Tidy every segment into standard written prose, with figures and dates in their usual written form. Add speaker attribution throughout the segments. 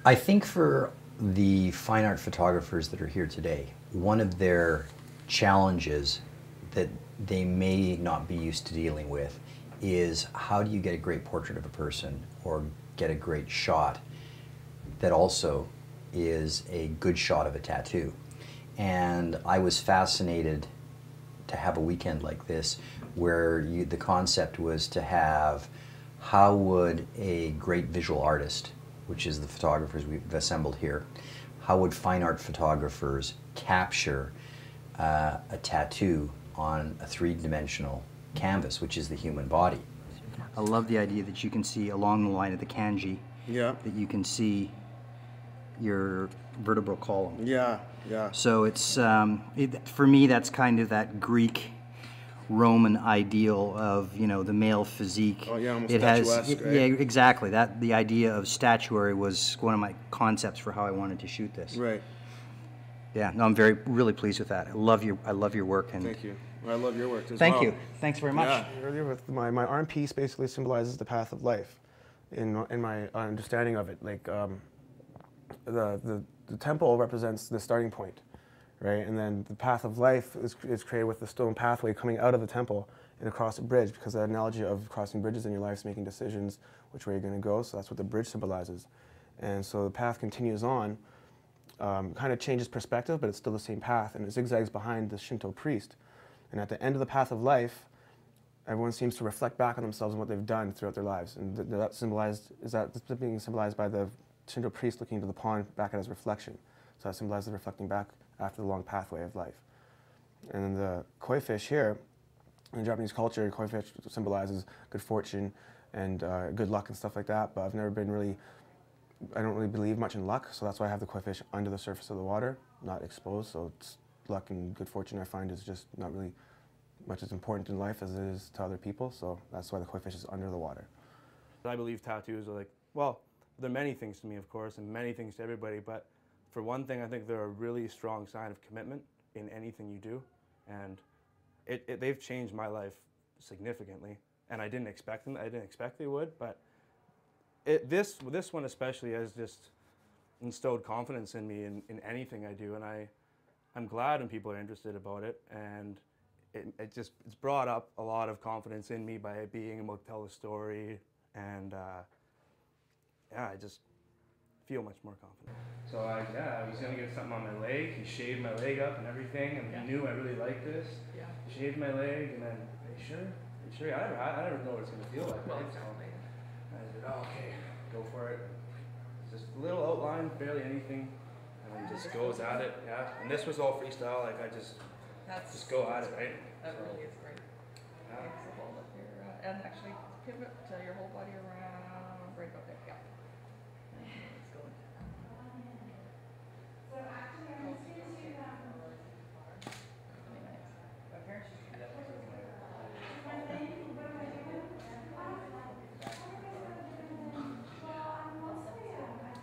Speaker 1: I think for the fine art photographers that are here today, one of their challenges that they may not be used to dealing with is how do you get a great portrait of a person or get a great shot that also is a good shot of a tattoo. And I was fascinated to have a weekend like this where the concept was to have how would a great visual artist, which is the photographers we've assembled here, how would fine art photographers capture a tattoo on a three-dimensional canvas, which is the human body. I love the idea that you can see along the line of the kanji, that you can see your vertebral column.
Speaker 2: Yeah, yeah.
Speaker 1: So it's, for me, that's kind of that Greek Roman ideal of, you know, the male physique.
Speaker 2: Oh yeah, almost
Speaker 1: it has,
Speaker 2: statuesque, right?
Speaker 1: Yeah, exactly. That the idea of statuary was one of my concepts for how I wanted to shoot this.
Speaker 2: Right.
Speaker 1: Yeah, no, I'm really pleased with that. I love your work. And
Speaker 2: thank you. I love your work as well.
Speaker 1: Thank you. Thanks very much.
Speaker 2: Yeah. Earlier with my arm piece basically symbolizes the path of life, in my understanding of it. Like the temple represents the starting point, right? And then the path of life is created with the stone pathway coming out of the temple and across a bridge, because the analogy of crossing bridges in your life is making decisions which way you're going to go. So that's what the bridge symbolizes. And so the path continues on. Kind of changes perspective, but it's still the same path, and it zigzags behind the Shinto priest. And at the end of the path of life, everyone seems to reflect back on themselves and what they've done throughout their lives. And that's being symbolized by the Shinto priest looking into the pond back at his reflection. So that symbolizes reflecting back after the long pathway of life. And then the koi fish here, in Japanese culture, koi fish symbolizes good fortune and good luck and stuff like that, but I've never been really, I don't really believe much in luck, so that's why I have the koi fish under the surface of the water, not exposed. So it's luck and good fortune, I find, is just not really much as important in life as it is to other people, so that's why the koi fish is under the water.
Speaker 3: I believe tattoos are like, well, they're many things to me, of course, and many things to everybody, but for one thing, I think they're a really strong sign of commitment in anything you do, and they've changed my life significantly, and I didn't expect they would, but this one especially has just instilled confidence in me in anything I do, and I'm glad when people are interested about it, and it's brought up a lot of confidence in me by being able to tell a story, and yeah, I just feel much more confident. So I was gonna get something on my leg. He shaved my leg up and everything, and he knew I really liked this. Yeah. He shaved my leg, and then, are you sure? Are you sure? I never know what it's gonna feel like. Well, right? And I said, oh, okay, go for it. Just a little outline, barely anything, and then just goes at it. Yeah. And this was all freestyle. Like I just go at it, right?
Speaker 4: That really is great. Yeah. So hold up here, and actually pivot to your whole body around, right about there. Yeah. Let's go.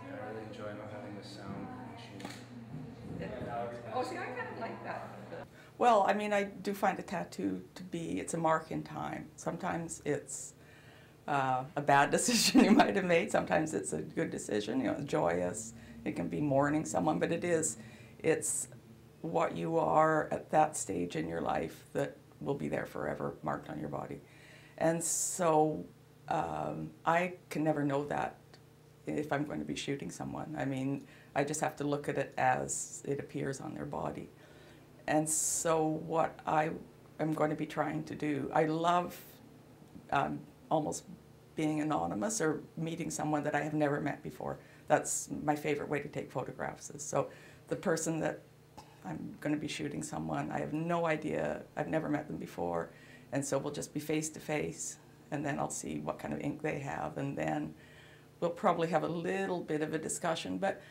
Speaker 3: I really enjoy not having this sound machine.
Speaker 4: Oh, see, I kind of like that. Well, I mean, I do find a tattoo to be, it's a mark in time. Sometimes it's a bad decision you might have made. Sometimes it's a good decision, you know, joyous. It can be mourning someone, but it's what you are at that stage in your life that will be there forever, marked on your body. And so I can never know that if I'm going to be shooting someone. I mean, I just have to look at it as it appears on their body. And so what I am going to be trying to do, I love almost being anonymous or meeting someone that I have never met before. That's my favorite way to take photographs. So the person that I'm going to be shooting someone, I have no idea, I've never met them before, and so we'll just be face to face, and then I'll see what kind of ink they have, and then we'll probably have a little bit of a discussion. But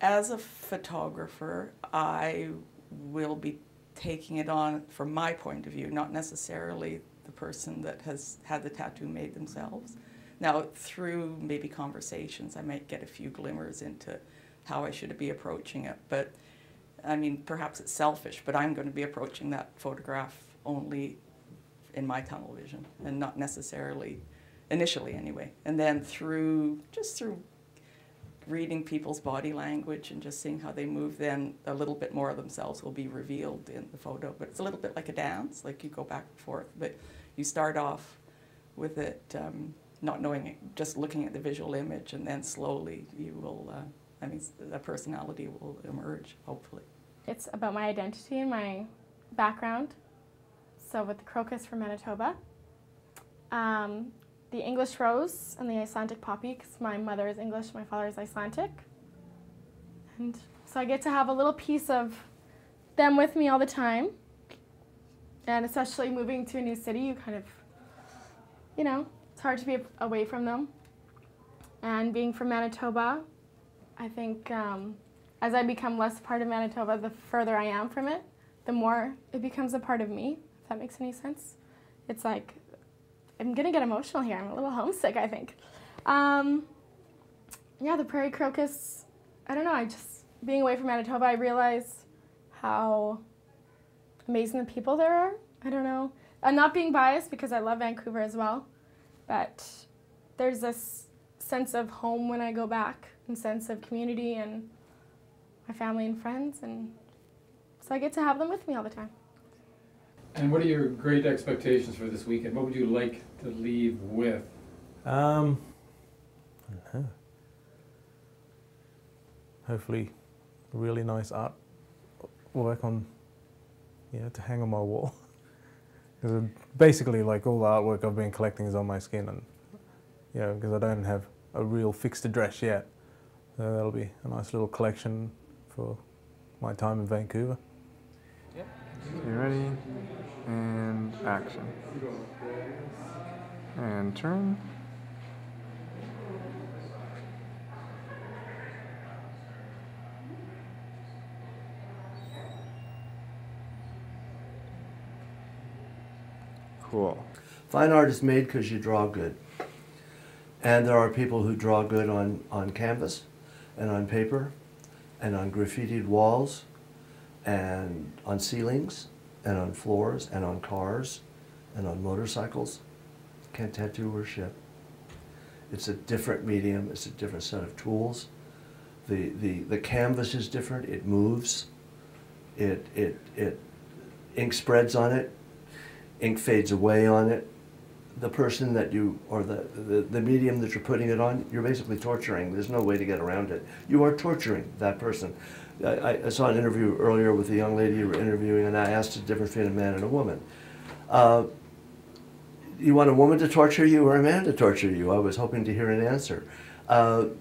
Speaker 4: as a photographer, I will be taking it on from my point of view, not necessarily the person that has had the tattoo made themselves. Now, through maybe conversations, I might get a few glimmers into how I should be approaching it. But, I mean, perhaps it's selfish, but I'm going to be approaching that photograph only in my tunnel vision and not necessarily, initially anyway. And then through reading people's body language and just seeing how they move, then a little bit more of themselves will be revealed in the photo. But it's a little bit like a dance, like you go back and forth. But you start off with it not knowing it, just looking at the visual image, and then slowly you will, a personality will emerge, hopefully.
Speaker 5: It's about my identity and my background. So with the crocus from Manitoba, the English rose and the Icelandic poppy, because my mother is English, my father is Icelandic. And so I get to have a little piece of them with me all the time. And especially moving to a new city, you kind of, you know, it's hard to be away from them. And being from Manitoba, I think as I become less part of Manitoba, the further I am from it, the more it becomes a part of me, if that makes any sense. It's like, I'm gonna get emotional here. I'm a little homesick, I think. Yeah, the prairie crocus, I don't know, being away from Manitoba, I realize how amazing the people there are. I don't know. I'm not being biased because I love Vancouver as well, but there's this sense of home when I go back, and sense of community and my family and friends, and so I get to have them with me all the time.
Speaker 6: And what are your great expectations for this weekend? What would you like to leave with?
Speaker 2: I don't know. Hopefully, really nice art work on, to hang on my wall. Because basically, like all the artwork I've been collecting is on my skin, and because I don't have a real fixed address yet, so that'll be a nice little collection for my time in Vancouver.
Speaker 7: Yep. Okay, ready? And action. And turn. Cool.
Speaker 8: Fine art is made because you draw good. And there are people who draw good on canvas and on paper and on graffitied walls and on ceilings and on floors and on cars and on motorcycles. Can't tattoo or shit. It's a different medium, it's a different set of tools. The canvas is different, it moves, ink spreads on it, ink fades away on it. The person that you, or the medium that you're putting it on, you're basically torturing. There's no way to get around it. You are torturing that person. I saw an interview earlier with a young lady you were interviewing, and I asked the difference between a man and a woman. You want a woman to torture you or a man to torture you? I was hoping to hear an answer. But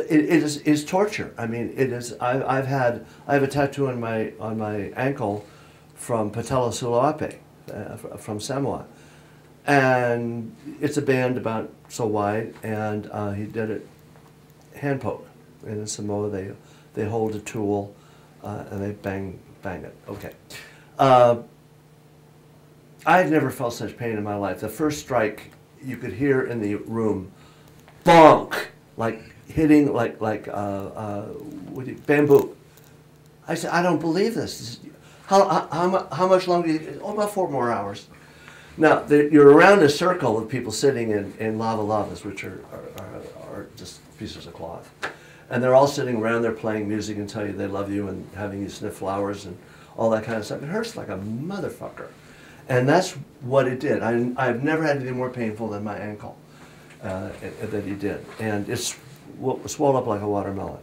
Speaker 8: it is torture. I mean, it is. I have a tattoo on my ankle from Patella Sulape, from Samoa. And it's a band about so wide, and he did it hand poke. And in Samoa, they hold a tool and they bang it. Okay. I've never felt such pain in my life. The first strike, you could hear in the room, bonk, like hitting like bamboo. I said, I don't believe this. How much longer? Oh, about 4 more hours. Now, you're around a circle of people sitting in lavas, which are just pieces of cloth. And they're all sitting around there playing music and tell you they love you and having you sniff flowers and all that kind of stuff. It hurts like a motherfucker. And that's what it did. I've never had anything more painful than my ankle that he did. And it's swelled up like a watermelon.